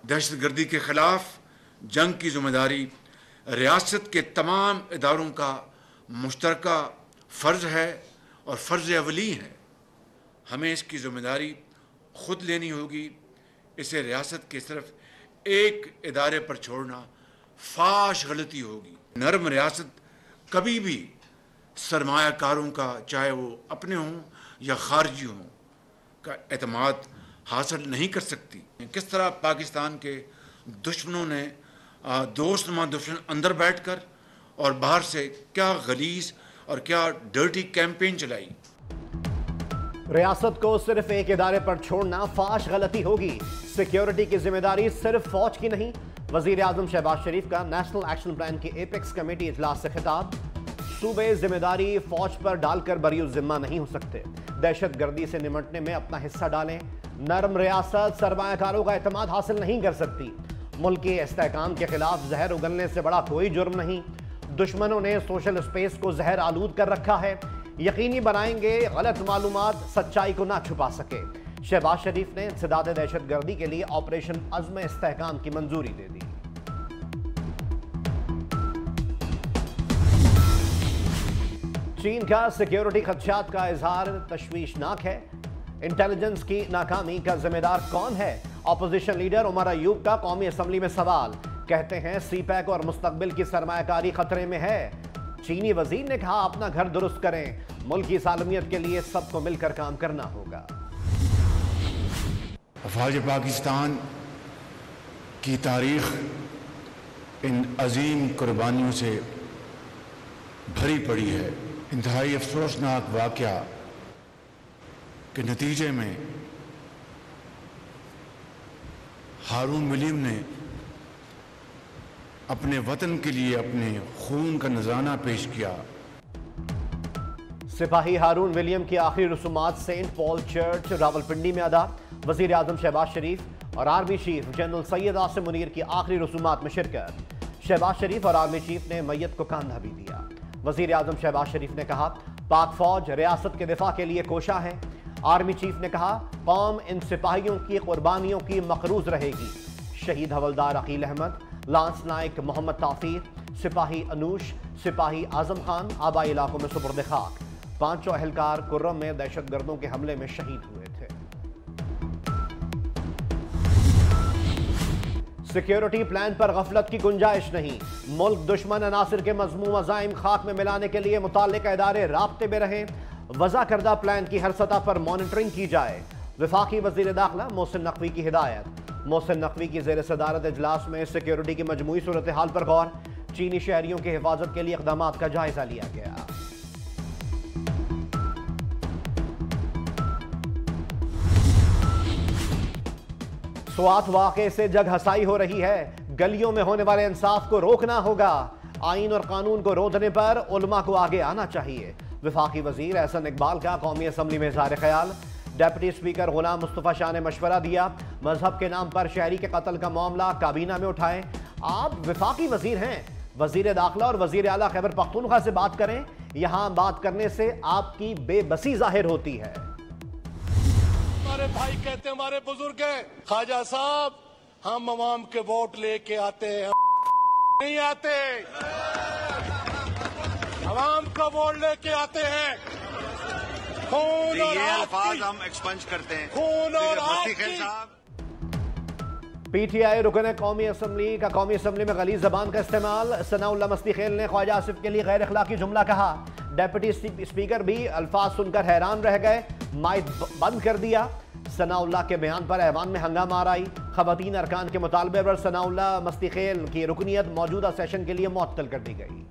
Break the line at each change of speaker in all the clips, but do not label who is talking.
दहशतगर्दी के खिलाफ जंग की जिम्मेदारी रियासत के तमाम इदारों का मुश्तरका फ़र्ज़ है और फ़र्ज़ अवली है। हमें इसकी जिम्मेदारी ख़ुद लेनी होगी। इसे रियासत के सिर्फ एक इदारे पर छोड़ना फाश गलती होगी। नरम रियासत कभी भी सरमायाकारों का, चाहे वो अपने हों या खारजी हों, का एतमाद हासिल नहीं कर सकती। किस तरह पाकिस्तान के दुश्मनों ने दोस्तनुमा दुश्मन अंदर बैठकर और बाहर से क्या गलीज और क्या डर्टी कैंपेन चलाई।
रियासत को सिर्फ एक इदारे पर छोड़ना फाश गलती होगी। सिक्योरिटी की जिम्मेदारी सिर्फ फौज की नहीं। वजीर आजम शहबाज शरीफ का नेशनल एक्शन प्लान की एपेक्स कमेटी इजलास से खिताब। सूबे जिम्मेदारी फौज पर डालकर बरीउ जिम्मा नहीं हो सकते। दहशत गर्दी से निमटने में अपना हिस्सा डालें। नरम रियासत सरमायाकारों का एतमाद हासिल नहीं कर सकती। मुल्क के इस्तेहकाम के खिलाफ जहर उगलने से बड़ा कोई जुर्म नहीं। दुश्मनों ने सोशल स्पेस को जहर आलूद कर रखा है। यकीनी बनाएंगे गलत मालूमात सच्चाई को ना छुपा सके। शहबाज शरीफ ने इंसदाद दहशत गर्दी के लिए ऑपरेशन अज़्म इस्तेहकाम की मंजूरी दे दी। चीन का सिक्योरिटी खदशात का इजहार तशवीशनाक है। इंटेलिजेंस की नाकामी का जिम्मेदार कौन है? अपोजिशन लीडर उमर अयूब का कौमी असम्बली में सवाल। कहते हैं सीपैक और मुस्तकबिल की सरमायाकारी खतरे में है। चीनी वजीर ने कहा अपना घर दुरुस्त करें। मुल्क की सालमियत के लिए सबको मिलकर काम करना होगा।
अफवाज पाकिस्तान की तारीख इन अजीम कुर्बानियों से भरी पड़ी है। इंतहाई अफसोसनाक वाक़या के नतीजे में हारून विलियम ने अपने वतन के लिए अपने खून का नजराना पेश किया।
सिपाही हारून विलियम की आखिरी रसूमात सेंट पॉल चर्च रावलपिंडी में अदा। वजीर आजम शहबाज शरीफ और army chief general Syed Asim Munir की आखिरी रसूमात में शिरकत। शहबाज शरीफ और आर्मी चीफ ने मैयत को कंधा भी दिया। वजीर आजम शहबाज शरीफ ने कहा पाक फौज रियासत के दिफा के लिए कोशा है। आर्मी चीफ ने कहा कौम इन सिपाहियों की कुर्बानियों की मकरूज रहेगी। शहीद हवलदार अकील अहमद, लांस नायक मोहम्मद ताफीर, सिपाही अनूश, सिपाही आजम खान आबाई इलाकों में सुपुर्द खाक। पांचों अहलकार कुर्रम में दहशतगर्दों के हमले में शहीद हुए थे। सिक्योरिटी प्लान पर गफलत की गुंजाइश नहीं। मुल्क दुश्मन अनासिर के मजमूम अज़ाइम खाक में मिलाने के लिए मुताल्लिका इदारे राब्ते में रहें। वज़ा करदा प्लान की हर सतह पर मॉनिटरिंग की जाए। वफाकी वज़ीर दाखिला मोहसिन नकवी की हिदायत। मोहसिन नकवी की ज़ेर सदारत इजलास में सिक्योरिटी की मजमूई सूरत हाल पर गौर। चीनी शहरियों की हिफाजत के लिए इक़दामात का जायजा लिया गया। स्वात वाक़े से जग हसाई हो रही है। गलियों में होने वाले इंसाफ को रोकना होगा। आइन और कानून को रोकने पर उलमा को आगे आना चाहिए। वफाकी वजीर एहसन इकबाल का कौमी असम्बली में इज़हार ख्याल। डेप्यूटी स्पीकर गुलाम मुस्तफ़ा शाह ने मशवरा दिया मजहब के नाम पर शहरी के कत्ल का मामला काबीना में उठाएं। आप वफाकी वजीर हैं, वजीर दाखिला और वजीर आला खैबर पख्तूनख्वा से बात करें। यहां बात करने से आपकी बेबसी जाहिर होती है।
हमारे भाई कहते हैं, हमारे बुजुर्ग हैं, ख्वाजा साहब हम अवाम के वोट लेके आते हैं, नहीं आते, अवाम का वोट लेके आते हैं। खून और
अल्फाज हम एक्सपंज करते हैं।
खून और
पीटीआई रुकन कौमी असम्बली का कौमी असम्बली में गलीज जबान का इस्तेमाल। सनाउल्लाह मस्ती खेल ने ख्वाजा आसिफ के लिए गैर अखलाकी जुमला कहा। डेप्यूटी स्पीकर भी अल्फाज सुनकर हैरान रह गए, माइक बंद कर दिया। सनाउल्लाह के बयान पर ऐवान में हंगामा आई। खवातीन अरकान के मुतालबे पर सनाउल्लाह मस्ती खेल की रुकनियत मौजूदा सेशन के लिए मुअत्तल कर दी गई।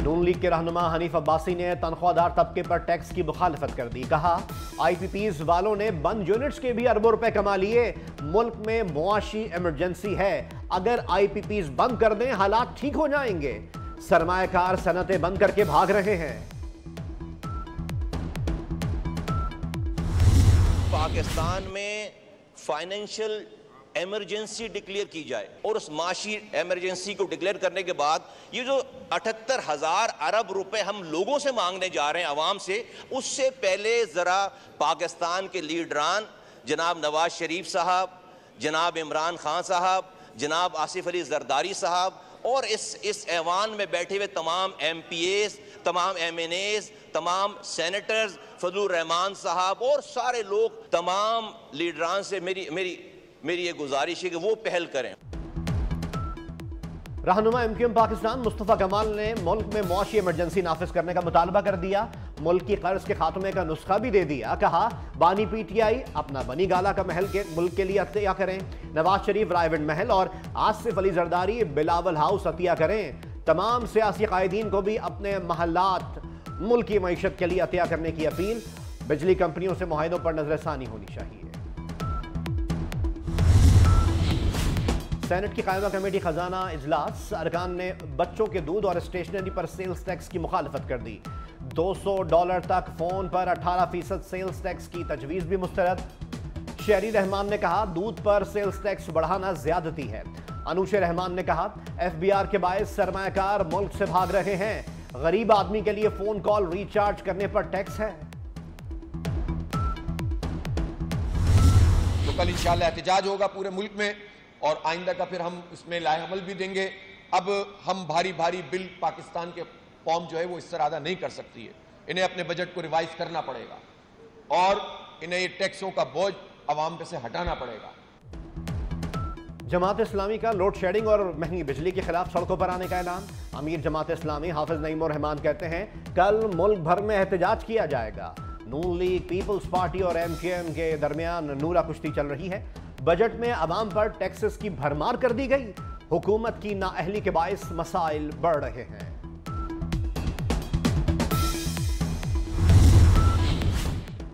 नून लीग के रहनुमा हनीफ अब्बासी ने तनख्वाहदार तबके पर टैक्स की मुखालफत कर दी। कहा आईपीपीज वालों ने बंद यूनिट्स के भी अरबों रुपए कमा लिए। मुल्क में मुआशी इमरजेंसी है, अगर आईपीपीज बंद कर दें हालात ठीक हो जाएंगे। सरमायाकार सनतें बंद करके भाग रहे हैं।
पाकिस्तान में फाइनेंशियल एमरजेंसी डिक्लेयर की जाए और उस माशी एमरजेंसी को डिक्लेयर करने के बाद ये जो 78,000 अरब रुपए हम लोगों से मांगने जा रहे हैं अवाम से, उससे पहले ज़रा पाकिस्तान के लीडरान जनाब नवाज शरीफ साहब, जनाब इमरान खान साहब, जनाब आसिफ अली जरदारी साहब और इस ऐवान में बैठे हुए तमाम MPAs, तमाम MNAs, तमाम सेनेटर्स, फजलुर रहमान साहब और सारे लोग, तमाम लीडरान से मेरी ये गुजारिश है कि वो पहल करें।
रहनुमा MQM पाकिस्तान मुस्तफ़ा कमाल ने मुल्क में मुआशी इमरजेंसी नाफिज करने का मुतालबा कर दिया। मुल्क की कर्ज के खात्मे का नुस्खा भी दे दिया। कहा बानी PTI अपना बनी गाला का महल के मुल्क के लिए अतिया करें। नवाज शरीफ रायविंड महल और आसिफ अली जरदारी बिलावल हाउस अतिया करें। तमाम सियासी कायदीन को भी अपने महल्लात मुल्क की मईशत के लिए अतिया करने की अपील। बिजली कंपनियों से मुआहदों पर नजरसानी होनी चाहिए। सेनेट की कायमा कमेटी खजाना इजलास, अरकान ने बच्चों के दूध और स्टेशनरी पर सेल्स टैक्स की मुखालफत कर दी। $200 तक फोन पर 18% सेल्स टैक्स की तजवीज़ भी मुस्तरद। शहरी रहमान ने कहा दूध पर सेल्स टैक्स बढ़ाना ज्यादती है। अनूशे रहमान ने कहा FBR के बायस सरमायाकार मुल्क से भाग रहे हैं। गरीब आदमी के लिए फोन कॉल रिचार्ज करने पर टैक्स है।
तो कल इंशाअल्लाह एहतजाज होगा पूरे मुल्क में और आइंदा का फिर हम इसमें लाएअमल भी देंगे। अब हम भारी बिल पाकिस्तान के कौम जो है वो इस तरह अदा नहीं कर सकती है। इन्हें अपने बजट को रिवाइज करना पड़ेगा और इन्हें ये टैक्सों का बोझ अवाम पे से हटाना पड़ेगा।
जमात इस्लामी का लोड शेडिंग और महंगी बिजली के खिलाफ सड़कों पर आने का ऐलान। अमीर जमात इस्लामी हाफिज नईम रहमान कहते हैं कल मुल्क भर में एहतजाज किया जाएगा। नून लीग, पीपल्स पार्टी और MQM के दरमियान नूरा कुश्ती चल रही है। बजट में अवाम पर टैक्सेस की भरमार कर दी गई। हुकूमत की नाअहली के बायस मसाइल बढ़ रहे हैं।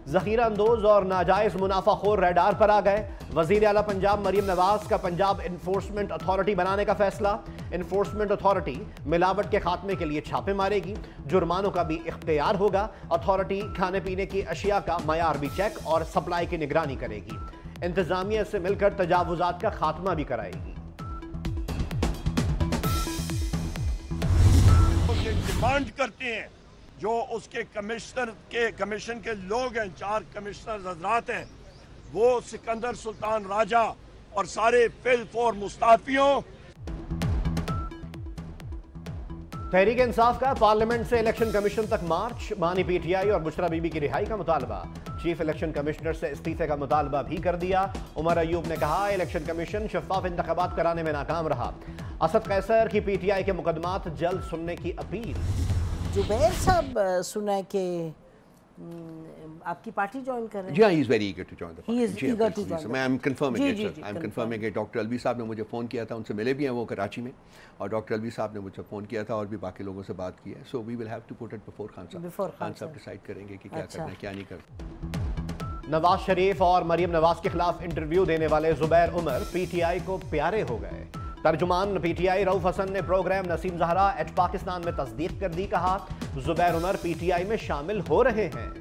जखीरा अंदोज और नाजायज मुनाफाखोर रेडार पर आ गए। वजीर आला पंजाब मरीम नवाज का पंजाब इन्फोर्समेंट अथॉरिटी बनाने का फैसला। इन्फोर्समेंट अथॉरिटी मिलावट के खात्मे के लिए छापे मारेगी। जुर्मानों का भी इख्तियार होगा। अथॉरिटी खाने पीने की अशिया का मयार भी चेक और सप्लाई की निगरानी करेगी। इंतजामिया से मिलकर तजावुजात का खात्मा भी कराएगी।
डिमांड करते हैं जो उसके कमीशन के लोग हैं, 4 कमिश्नर हजरात हैं, वो सिकंदर सुल्तान राजा और सारे फिल फॉर मुस्ताफियों।
तहरीक इंसाफ का पार्लियामेंट से इलेक्शन कमीशन तक मार्च। बानी PTI और बुशरा बीबी की रिहाई का मुतालबा। चीफ इलेक्शन कमिश्नर से इस्तीफे का मुतालबा भी कर दिया। उमर अयूब ने कहा इलेक्शन कमीशन शफाफ इंतखाबात कराने में नाकाम रहा। असद कैसर की PTI के मुकदमात जल्द सुनने की अपील।
जुबैर साहब सुना कि आपकी पार्टी ज्वाइन कर रहे हैं।
Yeah, he is very eager to join the party.
He is eager to join.
मैं I'm confirming it, sir. I'm
confirming.
confirming it. Doctor Alvi साहब ने मुझे फ़ोन किया था, उनसे मिले भी हैं वो कराची में, और डॉक्टर अलवी साहब ने मुझे फ़ोन किया था और भी बाकी लोगों से बात की है। So we will have to put it before Khan साहब। खान साहब डिसाइड करेंगे कि क्या करना है क्या नहीं करना।
नवाज शरीफ और मरीम नवाज के खिलाफ इंटरव्यू देने वाले जुबैर उमर PTI को प्यारे हो गए। तर्जुमान PTI रऊफ हसन ने प्रोग्राम नसीम ज़हरा एट पाकिस्तान में तस्दीक कर दी। कहा जुबैर उमर PTI में शामिल हो रहे हैं।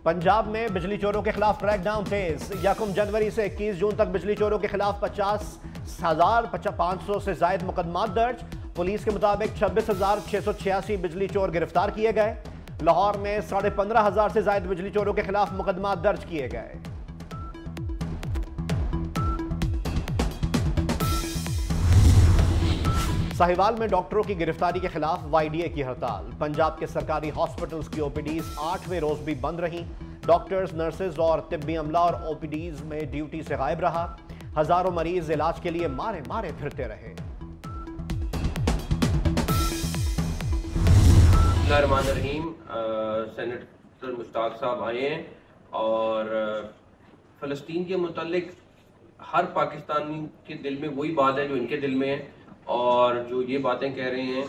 पंजाब में बिजली चोरों के खिलाफ क्रैकडाउन तेज। 1 जनवरी से 21 जून तक बिजली चोरों के खिलाफ 50,500 से जायद मुकदमात दर्ज। पुलिस के मुताबिक 26,686 बिजली चोर गिरफ्तार किए गए। लाहौर में 15,500 से जायद बिजली चोरों के खिलाफ मुकदमात दर्ज किए गए। साहिवाल में डॉक्टरों की गिरफ्तारी के खिलाफ YDA की हड़ताल। पंजाब के सरकारी हॉस्पिटल्स की OPDs 8वें रोज भी बंद रहीं। डॉक्टर्स, नर्सेज और तिब्बी अमला और OPDs में ड्यूटी से गायब रहा। हजारों मरीज इलाज के लिए मारे मारे फिरते रहे।
बिस्मिल्लाहिर्रहमानिर्रहीम। सेनेटर मुश्ताक साहब आए हैं और फ़लस्तीन के मुतालिक हर पाकिस्तानी के दिल में वही बात है जो इनके दिल में है, और जो ये बातें कह रहे हैं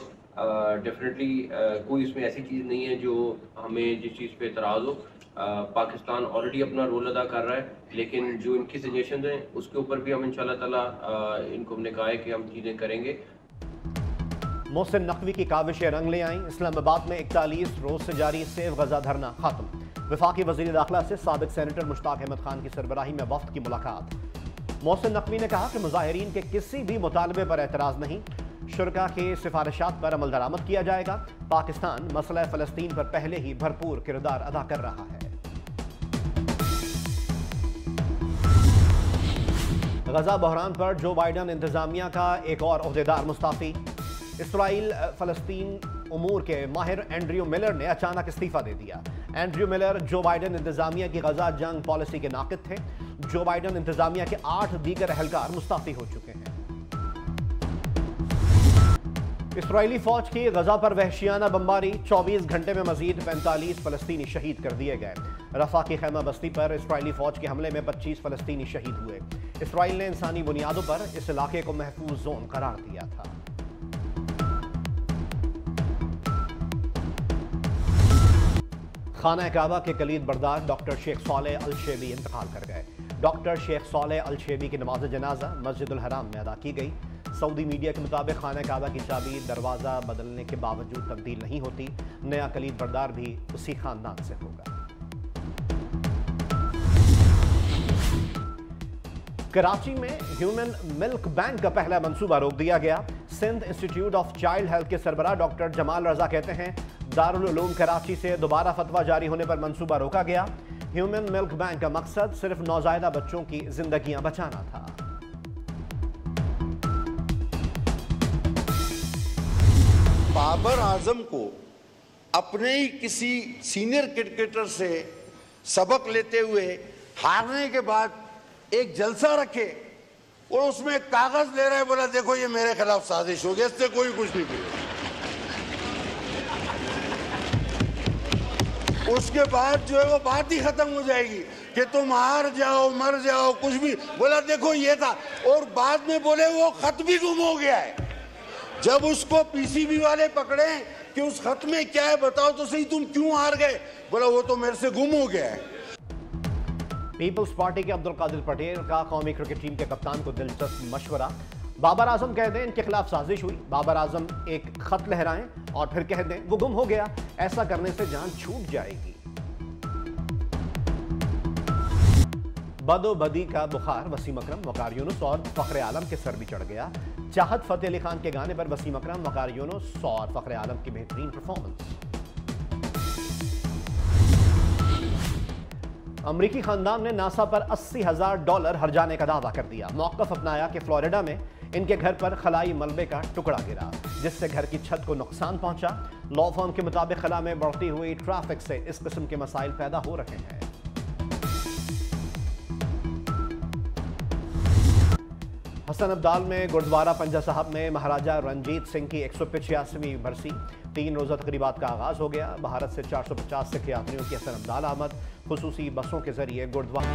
डेफिनेटली कोई इसमें ऐसी चीज़ नहीं है जो हमें जिस चीज़ पे एतराज़ हो। पाकिस्तान ऑलरेडी अपना रोल अदा कर रहा है, लेकिन जो इनकी सजेशन हैं उसके ऊपर भी हम इंशाल्लाह ताला इनको हमने कहा है कि हम चीज़ें करेंगे।
मोहसिन नकवी की काविशें रंग ले आईं। इस्लामाबाद में 41 रोज से जारी सेव गजा धरना खत्म। वफाकी वज़ीर दाखिला से साबिक सेनेटर मुश्ताक अहमद खान की सरबराही में वफ्द की मुलाकात। मोहसिन नकवी ने कहा कि मुजाहिरीन के किसी भी मुतालबे पर एतराज़ नहीं, शुरका की सिफारिशात पर अमल दरामद किया जाएगा। पाकिस्तान मसला फ़लस्तीन पर पहले ही भरपूर किरदार अदा कर रहा है। गजा बहरान पर जो बाइडन इंतजामिया का एक और ओहदेदार मुस्ताफी। इसराइल फ़लस्तीन उमूर के माहिर एंड्रयू मिलर ने अचानक इस्तीफ़ा दे दिया। एंड्रयू मिलर जो बाइडन इंतजामिया की गजा जंग पॉलिसी के नाक़िद थे। जो बाइडन इंतजामिया के 8 दीगर अहलकार मुस्ताफ़ी हो चुके हैं। इसराइली फौज की गजा पर वहशियाना बमबारी, 24 घंटे में मजीद 45 फ़लस्तीनी शहीद कर दिए गए। रफा की खैमा बस्ती पर इसराइली फौज के हमले में 25 फ़लस्तीनी शहीद हुए। इसराइल ने इंसानी बुनियादों पर इस इलाके को महफूज जोन करार दिया था। खाना काबा के कलीद बरदार डॉक्टर शेख सालेह अल शेबी इंतकाल कर गए। डॉक्टर शेख सालेह अल शेबी की नमाज जनाजा मस्जिदुल हराम में अदा की गई। सऊदी मीडिया के मुताबिक खाना काबा की चाबी दरवाज़ा बदलने के बावजूद तब्दील नहीं होती। नया कलीद बरदार भी उसी खानदान से होगा। कराची में ह्यूमन मिल्क बैंक का पहला मंसूबा रोक दिया गया। Sindh institute of child health के सरबराह डॉक्टर जमाल रजा कहते हैं, दारुल उलूम कराची से दोबारा फतवा जारी होने पर मंसूबा रोका गया। ह्यूमन मिल्क बैंक का मकसद सिर्फ नौज़ायदा बच्चों की जिंदगियां बचाना था।
बाबर आजम को अपने ही किसी सीनियर क्रिकेटर से सबक लेते हुए हारने के बाद एक जलसा रखे और उसमें कागज ले रहे, बोला देखो ये मेरे खिलाफ साजिश हो गई, इससे कोई कुछ नहीं किया। उसके बाद जो है वो बात ही खत्म हो जाएगी कि तुम हार जाओ मर जाओ कुछ भी, बोला देखो ये था, और बाद में बोले वो खत भी गुम हो गया है। जब उसको पीसीबी वाले पकड़े कि उस खत में क्या है बताओ तो सही, तुम क्यों हार गए, बोला वो तो मेरे से गुम हो गया है।
पीपल्स पार्टी के अब्दुल कादिर पटेल का कौमी क्रिकेट टीम के कप्तान को दिलचस्प मशवरा। बाबर आजम कह दें इनके खिलाफ साजिश हुई, बाबर आजम एक खत लहराएं और फिर कह दें वो गुम हो गया, ऐसा करने से जान छूट जाएगी। बदोबदी का बुखार वसीम अकरम, वकार यूनुस और फखरे आलम के सर भी चढ़ गया। चाहत फतेह अली खान के गाने पर वसीम अकरम, वकार यूनुस और फखरे आलम की बेहतरीन परफॉर्मेंस। अमरीकी खानदान ने नासा पर $80,000 हर्जाने का दावा कर दिया। मौक़िफ़ अपनाया कि फ्लोरिडा में इनके घर पर खलाई मलबे का टुकड़ा गिरा, जिससे घर की छत को नुकसान पहुंचा। लॉ फर्म के मुताबिक खला में बढ़ती हुई ट्रैफिक से इस किस्म के मसाइल पैदा हो रहे हैं। हसन अब्दाल में गुरुद्वारा पंजा साहब में महाराजा रंजीत सिंह की 185वीं बरसी 3 रोज़ा तकरीबात का आगाज़ हो गया। भारत से 450 सिख यात्रियों की हसन अब्दाल आमद खुसूसी बसों के जरिए गुरुद्वारा